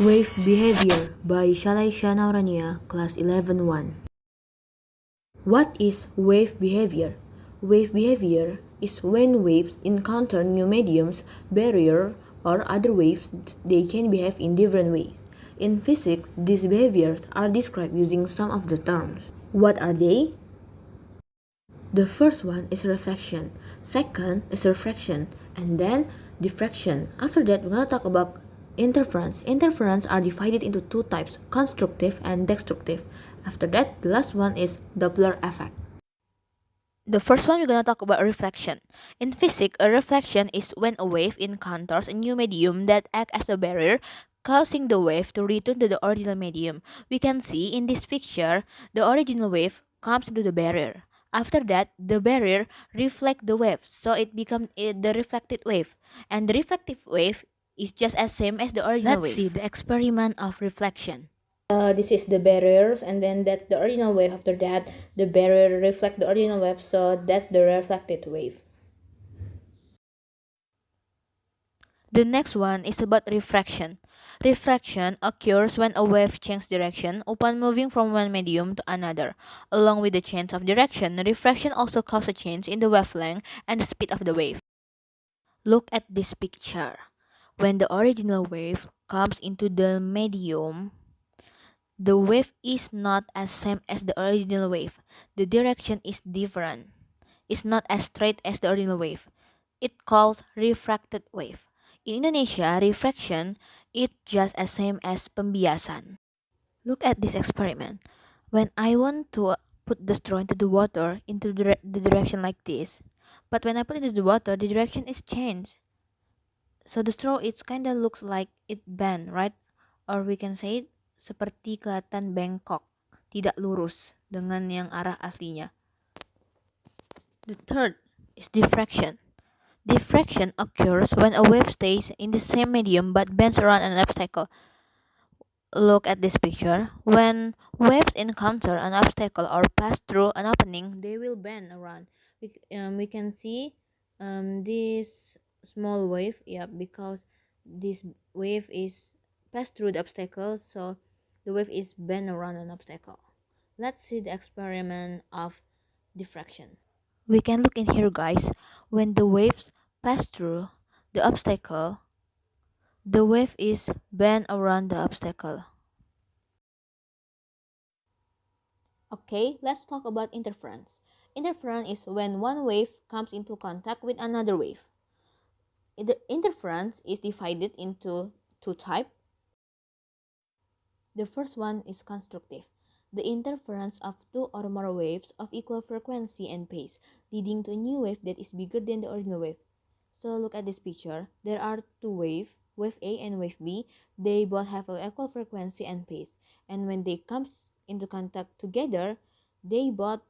Wave Behavior by Shalaisha Naurania, Class 11-1. What is wave behavior? Wave behavior is when waves encounter new mediums, barrier, or other waves. They can behave in different ways. In physics, these behaviors are described using some of the terms. What are they? The first one is reflection, second is refraction, and then diffraction. After that, we're going to talk about interference. Interference are divided into two types, constructive and destructive. After that, the last one is Doppler effect. The first one we're gonna talk about reflection. In physics, a reflection is when a wave encounters a new medium that acts as a barrier, causing the wave to return to the original medium. We can see in this picture, the original wave comes into the barrier. After that, the barrier reflects the wave, so it becomes the reflected wave. And the reflective wave is just as same as the original wave. Let's see the experiment of reflection. This is the barriers, and then that's the original wave. After that, the barrier reflect the original wave, so that's the reflected wave. The next one is about refraction. Refraction occurs when a wave changes direction upon moving from one medium to another. Along with the change of direction, refraction also causes a change in the wavelength and the speed of the wave. Look at this picture. When the original wave comes into the medium, the wave is not as same as the original wave. The direction is different. It's not as straight as the original wave. It calls refracted wave. In Indonesia, refraction is just as same as pembiasan. Look at this experiment. When I want to put the straw into the water into the direction like this, but when I put it into the water, the direction is changed. So the straw it kind of looks like it bend, right? Or we can say it seperti kelihatan bengkok, tidak lurus dengan yang arah aslinya. The third is diffraction. Diffraction occurs when a wave stays in the same medium but bends around an obstacle. Look at this picture. When waves encounter an obstacle or pass through an opening, they will bend around. We can see this small wave, yeah, because this wave is passed through the obstacle, so the wave is bent around an obstacle. Let's see the experiment of diffraction. We can look in here, guys. When the waves pass through the obstacle, the wave is bent around the obstacle. Okay, let's talk about interference. Interference is when one wave comes into contact with another wave. The interference is divided into two types. The first one is constructive. The interference of two or more waves of equal frequency and pace, leading to a new wave that is bigger than the original wave. So look at this picture. There are two waves, wave A and wave B. They both have an equal frequency and pace. And when they come into contact together, they both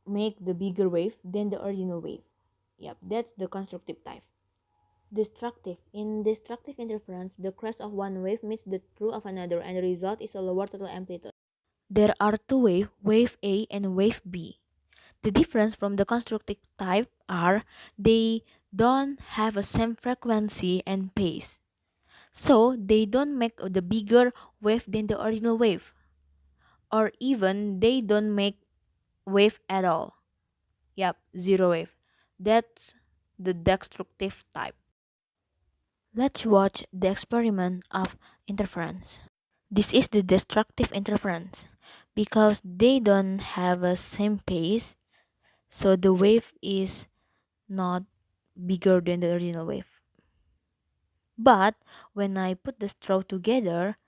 make the bigger wave than the original wave. Yep, that's the constructive type. Destructive. In destructive interference, the crest of one wave meets the true of another and the result is a lower total amplitude. There are two waves, wave A and wave B. The difference from the constructive type are they don't have a same frequency and pace. So they don't make the bigger wave than the original wave. Or even they don't make wave at all. Yep, zero wave. That's the destructive type. Let's watch the experiment of interference. This is the destructive interference because they don't have a same pace, so the wave is not bigger than the original wave. But when I put the straw together,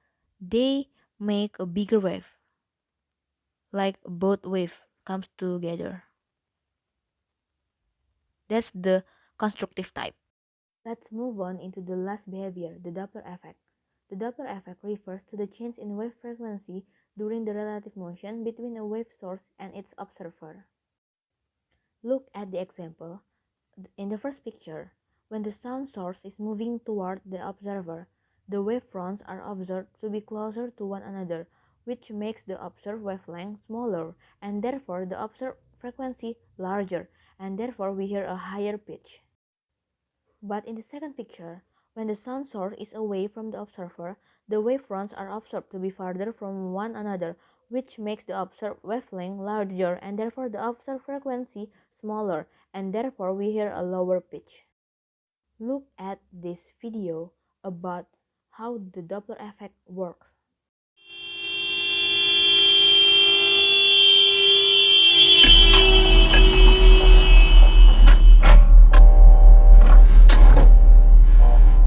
they make a bigger wave, like both wave comes together. That's the constructive type. Let's move on into the last behavior, the Doppler effect. The Doppler effect refers to the change in wave frequency during the relative motion between a wave source and its observer. Look at the example. In the first picture, when the sound source is moving toward the observer, the wavefronts are observed to be closer to one another, which makes the observed wavelength smaller and therefore the observed frequency larger, and therefore we hear a higher pitch. But in the second picture, when the sound source is away from the observer, the wavefronts are observed to be farther from one another, which makes the observed wavelength larger and therefore the observed frequency smaller, and therefore we hear a lower pitch. Look at this video about how the Doppler effect works.